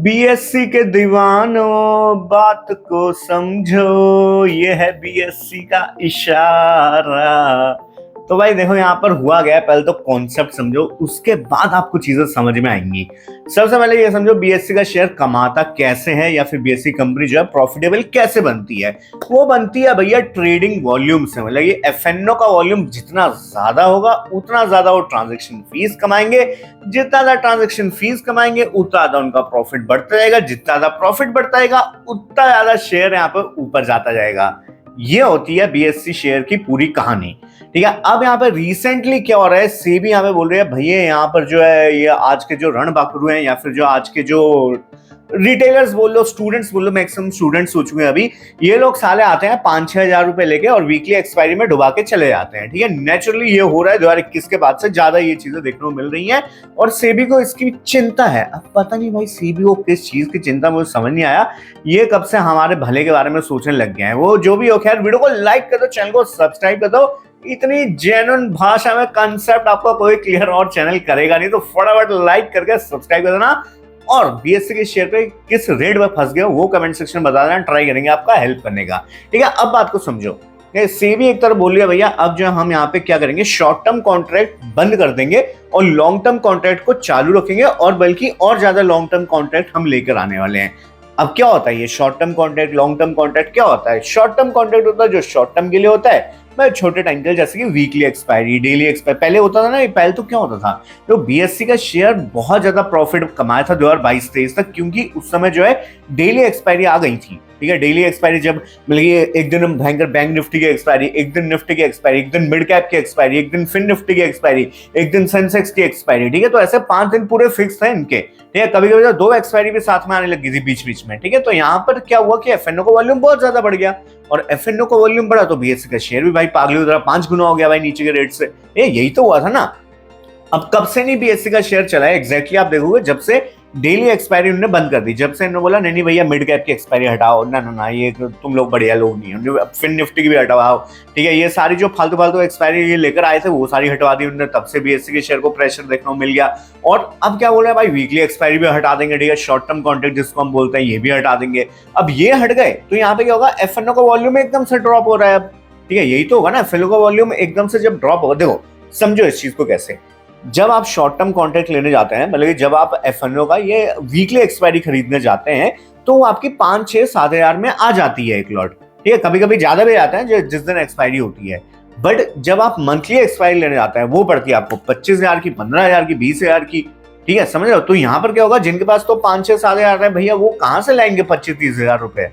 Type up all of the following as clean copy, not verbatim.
BSc के दीवानों बात को समझो, ये है बीएससी का इशारा। तो भाई देखो यहाँ पर हुआ गया, पहले तो कॉन्सेप्ट समझो, उसके बाद आपको चीजें समझ में आएंगी। सबसे पहले ये समझो बीएससी का शेयर कमाता कैसे है, या फिर बीएससी कंपनी जो है प्रॉफिटेबल कैसे बनती है। वो बनती है भैया ट्रेडिंग वॉल्यूम से। मतलब ये एफएनओ का वॉल्यूम जितना ज्यादा होगा उतना ज्यादा वो ट्रांजेक्शन फीस कमाएंगे। जितना ज्यादा ट्रांजेक्शन फीस कमाएंगे उतना ज्यादा उनका प्रॉफिट बढ़ता जाएगा। जितना ज्यादा प्रॉफिट बढ़ता जाएगा उतना ज्यादा शेयर यहाँ पर ऊपर जाता जाएगा। ये होती है बीएससी शेयर की पूरी कहानी। ठीक है, अब यहाँ पे रिसेंटली क्या हो रहा है, सेबी यहाँ पे बोल रहे हैं भैया यहाँ पर जो है ये आज के जो रणबांकुर हैं, या फिर जो आज के जो रिटेलर्स बोल लो, स्टूडेंट्स बोल लो, मैक्सिमम स्टूडेंट्स हो चुके हैं अभी, ये लोग साले आते हैं 5-6 हजार रुपए लेके और वीकली एक्सपायरी में डुबा के चले जाते हैं। ठीक है, नेचुरली ये हो रहा है 2021 के बाद से ज्यादा ये चीजें देखने को मिल रही हैं और सेबी को इसकी चिंता है। अब पता नहीं भाई सेबी को किस चीज की चिंता, मुझे समझ नहीं आया। ये कब से हमारे भले के बारे में सोचने लग गए हैं। वो जो भी हो, खैर वीडियो को लाइक कर दो, चैनल को सब्सक्राइब कर दो। इतनी जेन्युइन भाषा में कंसेप्ट आपको कोई क्लियर और चैनल करेगा नहीं, तो फटाफट लाइक करके सब्सक्राइब कर देना। और बीएससी के शेयर पे किस रेट में फंस गए वो कमेंट सेक्शन में बता देना, ट्राई करेंगे आपका हेल्प करने का। ठीक है, अब बात को समझो। सेबी एक तरफ बोल रही है भैया अब जो हम यहाँ पे क्या करेंगे, शॉर्ट टर्म कॉन्ट्रैक्ट बंद कर देंगे और लॉन्ग टर्म कॉन्ट्रैक्ट को चालू रखेंगे, और बल्कि और ज्यादा लॉन्ग टर्म कॉन्ट्रैक्ट हम लेकर आने वाले हैं। अब क्या होता है ये short term contract, long term contract क्या होता है? शॉर्ट टर्म कॉन्ट्रैक्ट होता है जो शॉर्ट टर्म के लिए होता है, छोटे टाइम के लिए, जैसे कि वीकली एक्सपायरी, डेली एक्सपायरी। पहले होता था ना, पहले तो क्या होता था, तो बीएससी का शेयर बहुत ज्यादा प्रॉफिट कमाया था 2022-23 तक, क्योंकि उस समय जो है डेली एक्सपायरी आ गई थी। ठीक है, डेली एक्सपायरी जब मतलब ये एक दिन भयंकर बैंक निफ्टी की एक्सपायरी, एक दिन निफ्टी की एक्सपायरी, एक दिन मिड कैप की एक्सपायरी, एक दिन फिन निफ्टी की एक्सपायरी, एक दिन सेंसेक्स की एक्सपायरी। ठीक है, तो ऐसे 5 दिन पूरे फिक्स थे इनके। ठीक है, कभी कभी तो 2 एक्सपायरी भी साथ में आने लगी थी बीच बीच में। ठीक है, तो यहाँ पर क्या हुआ कि एफएनओ का वॉल्यूम बहुत ज्यादा बढ़ गया, और एफएनओ का वॉल्यूम बढ़ा तो बीएससी का शेयर भी भाई पागली तरह 5 गुना हो गया भाई नीचे के रेट से। यही तो हुआ था ना। अब कब से नहीं बीएससी का शेयर चला है एग्जैक्टली आप देखोगे, जब से डेली एक्सपायरी उन्होंने बंद कर दी, जब से इन्होंने बोला नहीं नहीं भैया मिड कैप की एक्सपायरी हटाओ, ना ना ना ये तुम लोग बढ़िया लोग नहीं हो, फिन निफ्टी की भी हटाओ। ठीक है, ये सारी जो फालतू फालतू एक्सपायरी ये लेकर आए थे वो सारी हटवा दी उन्होंने, तब से बीएससी के शेयर को प्रेशर देखने को मिल गया। और अब क्या बोल रहे हैं भाई, वीकली एक्सपायरी भी हटा देंगे। ठीक है, शॉर्ट टर्म कॉन्ट्रैक्ट जिसको हम बोलते हैं ये भी हटा देंगे। अब ये हट गए तो यहाँ पे क्या होगा, एफएनओ का वॉल्यूम एकदम से ड्रॉप हो रहा है अब। ठीक है, यही तो होगा ना, एफएनओ का वॉल्यूम एकदम से जब ड्रॉप होगा, देखो समझो इस चीज को कैसे। जब आप शॉर्ट टर्म कॉन्ट्रैक्ट लेने जाते हैं, मतलब जब आप एफएनओ का ये वीकली एक्सपायरी खरीदने जाते हैं, तो वो आपकी 5-6-7 हजार में आ जाती है एक लॉट। ठीक है, कभी कभी ज्यादा भी आता है जिस दिन एक्सपायरी होती है। बट जब आप मंथली एक्सपायरी लेने जाते हैं वो पड़ती है आपको 25,000 की, 15,000 की, 20,000 की। ठीक है, समझ रहे हो? तो यहाँ पर क्या होगा, जिनके पास तो 5-6-7 हजार है भैया, वो कहाँ से लाएंगे 25-30 हजार रुपए?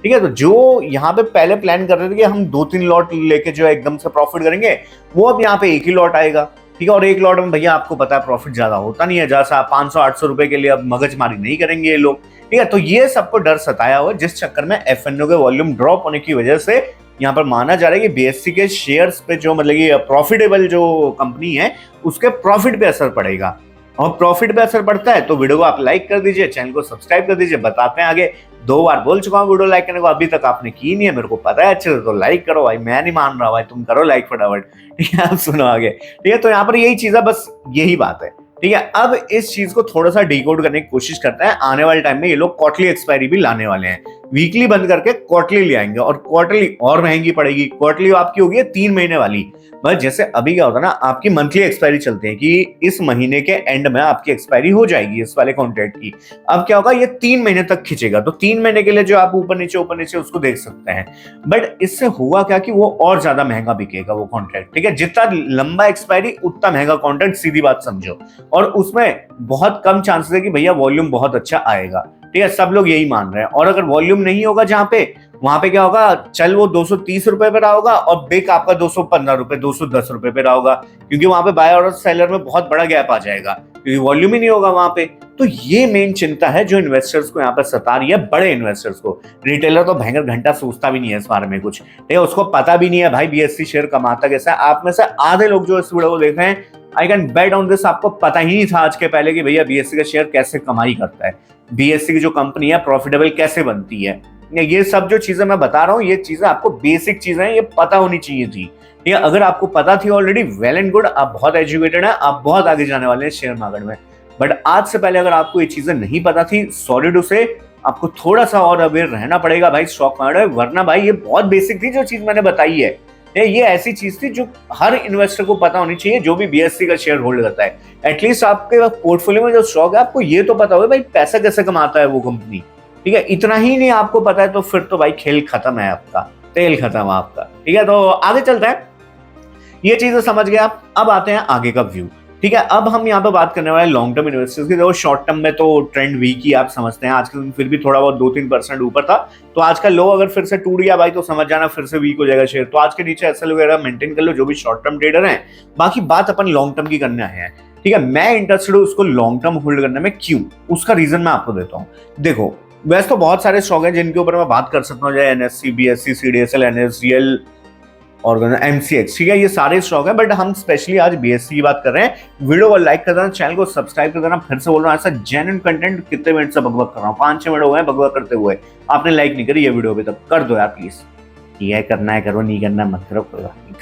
ठीक है, तो जो यहाँ पे पहले प्लान कर रहे थे कि हम 2-3 लॉट लेके जो एकदम से प्रॉफिट करेंगे, वो अब यहाँ पे एक ही लॉट आएगा। ठीक है, और एक लॉट में भैया आपको पता है प्रॉफिट ज्यादा होता नहीं है, जैसा 500-800 रुपए के लिए अब मगजमारी नहीं करेंगे ये लोग। ठीक है, तो ये सबको डर सताया हुआ, जिस चक्कर में एफएनओ के वॉल्यूम ड्रॉप होने की वजह से यहाँ पर माना जा रहा है कि बीएससी के शेयर्स पे जो मतलब ये प्रॉफिटेबल जो कंपनी है उसके प्रॉफिट पे असर पड़ेगा। और प्रॉफिट पे असर पड़ता है तो वीडियो को आप लाइक कर दीजिए, चैनल को सब्सक्राइब कर दीजिए। बताते हैं आगे, 2 बार बोल चुका हूँ वीडियो लाइक करने को, अभी तक आपने की नहीं है, मेरे को पता है अच्छे से, तो लाइक करो भाई, मैं नहीं मान रहा भाई, तुम करो लाइक फटाफट। ठीक है, आप सुनो आगे। ठीक है, तो यहाँ पर यही चीज है, बस यही बात है। ठीक है, अब इस चीज को थोड़ा सा डिकोड करने की कोशिश करते हैं। आने वाले टाइम में ये लोग क्वार्टरली एक्सपायरी भी लाने वाले हैं, वीकली बंद करके क्वार्टरली ले आएंगे, और क्वार्टरली और महंगी पड़ेगी। क्वार्टरली आपकी होगी 3 महीने वाली। बस जैसे अभी क्या होता है ना, आपकी मंथली एक्सपायरी चलती है कि इस महीने के एंड में आपकी एक्सपायरी हो जाएगी इस वाले कॉन्ट्रैक्ट की। अब क्या होगा, ये 3 महीने तक खींचेगा, तो 3 महीने के लिए जो आप ऊपर नीचे उसको देख सकते हैं। बट इससे हुआ क्या कि वो और ज्यादा महंगा बिकेगा वो कॉन्ट्रैक्ट। ठीक है, जितना लंबा एक्सपायरी उतना महंगा कॉन्ट्रैक्ट, सीधी बात समझो। और उसमें बहुत कम चांसेस है कि भैया वॉल्यूम बहुत अच्छा आएगा। ठीक है, सब लोग यही मान रहे हैं। और अगर वॉल्यूम नहीं होगा जहां पे, वहां पे क्या होगा, चल वो 230 रुपए पे रहा होगा और बिक आपका 215 रुपए, 210 रुपए पे रहा होगा, क्योंकि वहां पे बायर और सेलर में बहुत बड़ा गैप आ जाएगा, क्योंकि वॉल्यूम ही नहीं होगा वहां पे। तो ये मेन चिंता है जो इन्वेस्टर्स को यहाँ पर सता रही है, बड़े इन्वेस्टर्स को। रिटेलर तो भयंकर घंटा सोचता भी नहीं है इस बारे में कुछ। ठीक है, उसको पता भी नहीं है भाई बीएससी शेयर कमाता कैसा है। आप में से आधे लोग जो इस वीडियो को देख रहे हैं, I can bet on this, आपको पता ही नहीं था आज के पहले कि भैया बीएससी का शेयर कैसे कमाई करता है, बीएससी की जो कंपनी है प्रॉफिटेबल कैसे बनती है। ये सब जो चीजें मैं बता रहा हूँ, ये चीजें आपको बेसिक चीजें हैं, ये पता होनी चाहिए थी। ये अगर आपको पता थी ऑलरेडी, वेल एंड गुड, आप बहुत एजुकेटेड हैं, आप बहुत आगे जाने वाले हैं शेयर मार्केट में। बट आज से पहले अगर आपको ये चीजें नहीं पता थी, सॉरी टू से आपको थोड़ा सा और अवेयर रहना पड़ेगा भाई स्टॉक मार्केट, वरना भाई ये बहुत बेसिक थी जो चीज मैंने बताई है। ये ऐसी चीज थी जो हर इन्वेस्टर को पता होनी चाहिए जो भी बीएससी का शेयर होल्ड करता है। एटलीस्ट आपके पोर्टफोलियो में जो स्टॉक है आपको ये तो पता होगा भाई पैसा कैसे कमाता है वो कंपनी। ठीक है, इतना ही नहीं आपको पता है तो फिर तो भाई खेल खत्म है आपका, तेल खत्म आपका। ठीक है, तो आगे चलते हैं। ये चीजें समझ गए आप, अब आते हैं आगे का व्यू। ठीक है, अब हम यहाँ पे बात करने वाले लॉन्ग टर्म इन्वेस्टर्स की। देखो शॉर्ट टर्म में तो ट्रेंड वीक ही आप समझते हैं, आज के दिन फिर भी थोड़ा बहुत 2-3% ऊपर था, तो आज का लो अगर फिर से टूट गया भाई तो समझ जाना फिर से वीक हो जाएगा शेयर। तो आज के नीचे एसएल वगैरह मेंटेन कर लो जो भी शॉर्ट टर्म ट्रेडर हैं। बाकी बात अपन लॉन्ग टर्म की करने आए हैं। ठीक है, मैं इंटरेस्टेड हूँ उसको लॉन्ग टर्म होल्ड करने में, क्यों, उसका रीजन मैं आपको देता हूँ। देखो वैसे तो बहुत सारे स्टॉक हैं जिनके ऊपर मैं बात कर सकता हूँ, जैसे एनएससी, बीएससी, सीडीएसएल, एनएसडीएल और एमसीएक्स। ठीक है, ये सारे स्टॉक है, बट हम स्पेशली आज बीएससी की बात कर रहे हैं। वीडियो को लाइक कर देना, चैनल को सब्सक्राइब कर देना। फिर से बोल रहा हूँ ऐसा जेन्युइन कंटेंट, कितने मिनट से बकबक कर रहा हूँ, 5-6 मिनट हो गए बकबक करते हुए, आपने लाइक नहीं करी ये वीडियो पे, तब कर दो यार प्लीज। ये करना है करो, नहीं करना मत करो,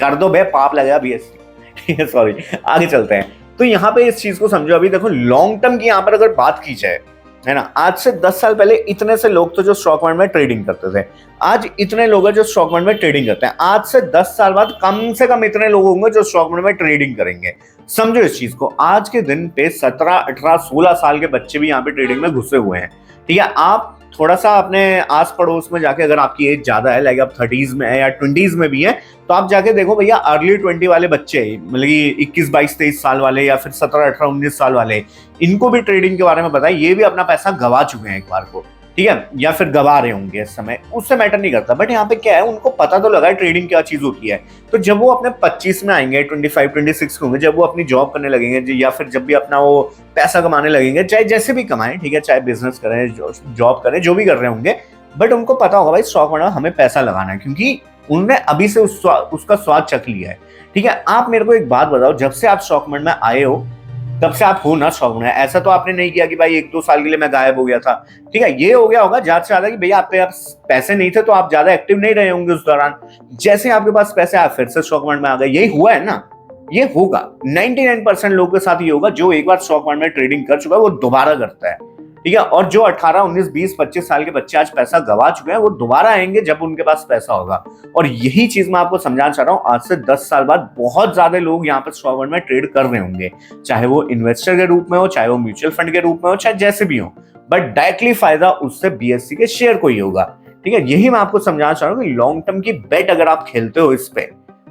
कर दो बे, पाप लगेगा बीएससी। ठीक है, सॉरी, आगे चलते हैं। तो यहाँ पे इस चीज को समझो। अभी देखो लॉन्ग टर्म की यहाँ पर अगर बात की जाए, है ना, आज से 10 साल पहले इतने से लोग थे जो स्टॉक मार्केट में ट्रेडिंग करते थे, आज इतने लोग हैं जो स्टॉक मार्केट में ट्रेडिंग करते हैं। आज से 10 साल बाद कम से कम इतने लोग होंगे जो स्टॉक मार्केट में ट्रेडिंग करेंगे। समझो इस चीज को, आज के दिन पे 17, 18, 16 साल के बच्चे भी यहाँ पे ट्रेडिंग में घुसे हुए हैं। ठीक है, आप थोड़ा सा अपने आस पड़ोस में जाके, अगर आपकी एज ज्यादा है, लाइक आप 30s में है या 20s में भी है, तो आप जाके देखो भैया अर्ली 20 वाले बच्चे, मतलब 21, 22, 23 साल वाले, या फिर 17, 18, 19 साल वाले, इनको भी ट्रेडिंग के बारे में पता है। ये भी अपना पैसा गवा चुके हैं एक बार को, ठीक है, या फिर गवा रहे होंगे इस समय, उससे मैटर नहीं करता। बट यहाँ पे क्या है, उनको पता तो लगा है ट्रेडिंग क्या चीज होती है। तो जब वो अपने 25 में आएंगे, 25, 26 होंगे, जब वो अपनी जॉब करने लगेंगे, या फिर जब भी अपना वो पैसा कमाने लगेंगे, चाहे जैसे भी कमाएं, ठीक है, चाहे बिजनेस करें, जॉब करें, जो भी कर रहे होंगे, बट उनको पता होगा भाई स्टॉक मार्केट हमें पैसा लगाना है, क्योंकि उन्होंने अभी से उसका स्वाद चख लिया है। ठीक है, आप मेरे को एक बात बताओ, जब से आप स्टॉक मार्केट में आए हो तब से आप हो ना स्टॉक में, ऐसा तो आपने नहीं किया कि भाई 1-2 साल के लिए मैं गायब हो गया था। ठीक है, ये हो गया होगा ज्यादा से ज्यादा कि भैया आप पे आप पैसे नहीं थे तो आप ज्यादा एक्टिव नहीं रहे होंगे उस दौरान। जैसे आपके पास पैसे, आप फिर से स्टॉक मार्केट में आ गए। यही हुआ है ना, ये होगा 99% लोगों के साथ। ये होगा जो एक बार स्टॉक मार्केट में ट्रेडिंग कर चुका है वो दोबारा करता है। ठीक है, और जो 18, 19, 20, 25 साल के बच्चे आज पैसा गवा चुके हैं वो दोबारा आएंगे जब उनके पास पैसा होगा। और यही चीज मैं आपको समझाना चाह रहा हूँ, आज से 10 साल बाद बहुत ज्यादा लोग यहाँ पर स्टॉक मार्केट में ट्रेड कर रहे होंगे, चाहे वो इन्वेस्टर के रूप में हो, चाहे वो म्यूचुअल फंड के रूप में हो, चाहे जैसे भी हो, बट डायरेक्टली फायदा उससे बीएससी के शेयर को ही होगा। ठीक है, यही मैं आपको समझाना चाह रहा हूँ कि लॉन्ग टर्म की बेट अगर आप खेलते हो इस पे,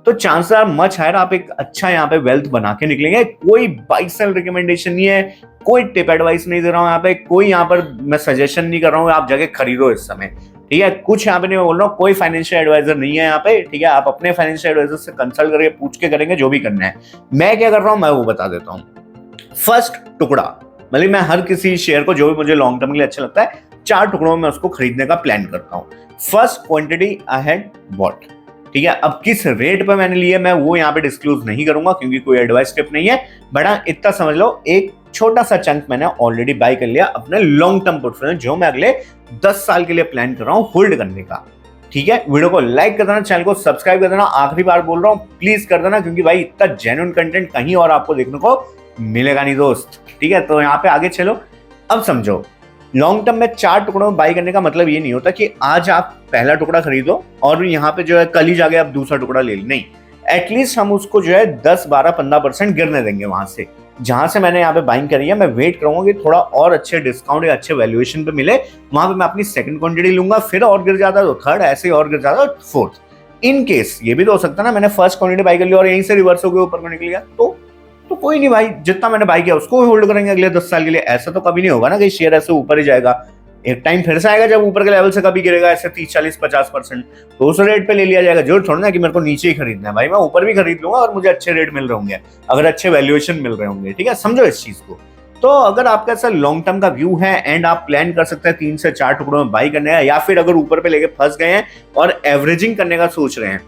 तो चांसेस आर मच हायर आप एक अच्छा यहाँ पे वेल्थ बना के निकलेंगे। कोई बाई सेल रिकमेंडेशन नहीं है, कोई टिप एडवाइस नहीं दे रहा हूँ यहाँ पे, कोई यहाँ पर मैं सजेशन नहीं कर रहा हूँ आप जाके खरीदो इस समय। ठीक है, कुछ यहाँ पे नहीं मैं बोल रहा हूँ, कोई फाइनेंशियल एडवाइजर नहीं है यहाँ पे। ठीक है, आप अपने फाइनेंशियल एडवाइजर से कंसल्ट करके पूछ के करेंगे जो भी करना है। मैं क्या कर रहा हूँ मैं वो बता देता हूँ। फर्स्ट टुकड़ा, मतलब मैं हर किसी शेयर को जो भी मुझे लॉन्ग टर्म के लिए अच्छा लगता है 4 टुकड़ों में उसको खरीदने का प्लान करता हूँ। First, quantity I had bought. ठीक है, अब किस रेट पे मैंने लिया मैं वो यहाँ पे डिस्क्लोज नहीं करूंगा क्योंकि कोई एडवाइस टिप नहीं है, बट हाँ इतना समझ लो एक छोटा सा चंक मैंने ऑलरेडी बाय कर लिया अपने लॉन्ग टर्म पोर्टफोलियो जो मैं अगले 10 साल के लिए प्लान कर रहा हूँ होल्ड करने का। ठीक है, वीडियो को लाइक कर देना, चैनल को सब्सक्राइब कर देना, आखिरी बार बोल रहा हूँ प्लीज कर देना, क्योंकि भाई इतना जेन्युइन कंटेंट कहीं और आपको देखने को मिलेगा नहीं दोस्त। ठीक है, तो यहाँ पे आगे चलो। अब समझो, लॉन्ग टर्म में 4 टुकड़ों में बाई करने का मतलब ये नहीं होता कि आज आप पहला टुकड़ा खरीदो और यहाँ पे जो है कल ही जाके आप दूसरा टुकड़ा ले लो, नहीं। एटलीस्ट हम उसको जो है 10, 12, 15% गिरने देंगे वहां से जहां से मैंने यहाँ पे बाइंग करी है। मैं वेट करूंगा कि थोड़ा और अच्छे डिस्काउंट या अच्छे वैल्यूएशन पे मिले, वहां पे मैं अपनी सेकंड क्वांटिटी लूंगा, फिर और गिर जाता तो थर्ड, ऐसे ही और गिर जाता तो फोर्थ। इन केस ये भी तो हो सकता है ना मैंने फर्स्ट क्वांटिटी बाई कर लिया और यहीं से रिवर्स होकर ऊपर को निकल गया, तो कोई नहीं भाई, जितना मैंने बाई किया उसको होल्ड करेंगे अगले 10 साल के लिए। ऐसा तो कभी नहीं होगा ना कि शेयर ऐसे ऊपर ही जाएगा, एक टाइम फिर से आएगा जब ऊपर के लेवल से कभी गिरेगा ऐसे 30, 40, 50%, तो उस रेट पे ले लिया जाएगा। जरूर थोड़ा ना कि मेरे को नीचे ही खरीदना है भाई, मैं ऊपर भी खरीद लूंगा और मुझे अच्छे रेट मिल रहे होंगे, अगर अच्छे वैल्यूएशन मिल रहे होंगे। ठीक है, समझो इस चीज को। तो अगर आपका ऐसा लॉन्ग टर्म का व्यू है एंड आप प्लान कर सकते हैं 3 से 4 टुकड़ों में बाई करने का, या फिर अगर ऊपर पे लेके फंस गए हैं और एवरेजिंग करने का सोच रहे हैं,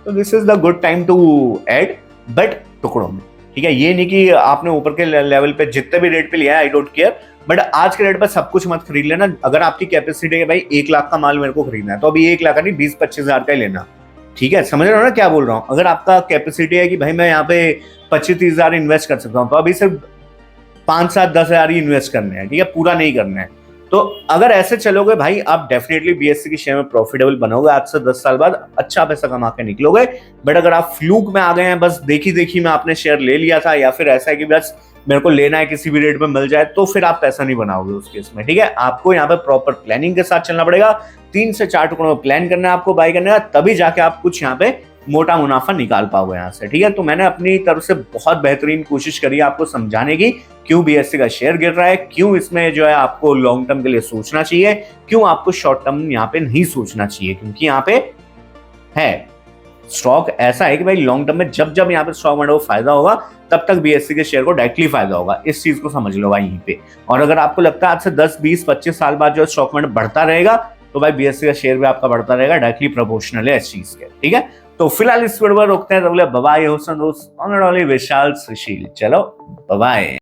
तो this is the good time to add, but टुकड़ों में। ठीक है, ये नहीं कि आपने ऊपर के लेवल पे जितने भी रेट पे लिया है आई डोंट केयर, बट आज के रेट पर सब कुछ मत खरीद लेना। अगर आपकी कैपेसिटी है भाई 1 लाख का माल मेरे को खरीदना है, तो अभी 1 लाख का नहीं 20-25 हजार का ही लेना। ठीक है, समझ रहे हो ना क्या बोल रहा हूँ। अगर आपका कैपेसिटी है कि भाई मैं यहाँ पे 25-30 हजार इन्वेस्ट कर सकता हूँ, तो अभी सिर्फ 5-7-10 हज़ार ही इन्वेस्ट करने हैं, ठीक है, पूरा नहीं करना है। तो अगर ऐसे चलोगे भाई, आप डेफिनेटली बीएससी के शेयर में प्रॉफिटेबल बनोगे, आज से 10 साल बाद अच्छा पैसा कमा के निकलोगे। बट अगर आप फ्लूक में आ गए हैं, बस देखी देखी में आपने शेयर ले लिया था, या फिर ऐसा है कि बस मेरे को लेना है किसी भी रेट में मिल जाए, तो फिर आप पैसा नहीं बनाओगे उस केस में, ठीक है। आपको यहाँ पे प्रॉपर प्लानिंग के साथ चलना पड़ेगा। 3 से 4 टुकड़ों में प्लान करना है आपको बाय करने का, तभी जाके आप कुछ यहाँ पे मोटा मुनाफा निकाल पाओगे यहाँ से, ठीक है। तो मैंने अपनी तरफ से बहुत बेहतरीन कोशिश करी आपको समझाने की, क्यों बीएससी का शेयर गिर रहा है, क्यों इसमें जो है आपको लॉन्ग टर्म के लिए सोचना चाहिए, क्यों आपको शॉर्ट टर्म यहाँ पे नहीं सोचना चाहिए, क्योंकि यहाँ पे है स्टॉक ऐसा है कि भाई लॉन्ग टर्म में जब जब यहाँ पे स्टॉक मार्केट को फायदा होगा, तब तक बीएससी के शेयर को डायरेक्टली फायदा होगा। इस चीज को समझ लो भाई यहीं पे। और अगर आपको लगता है आज से 10-20-25 साल बाद जो स्टॉक मार्केट बढ़ता रहेगा, तो भाई बीएससी का शेयर भी आपका बढ़ता रहेगा, डायरेक्टली प्रोपोर्शनल है इस चीज के, ठीक है। तो फिलहाल इस वीडियो पर रोकते हैं, तो बोले बाय, होसन दोस्त विशाल सुशील, चलो बाय।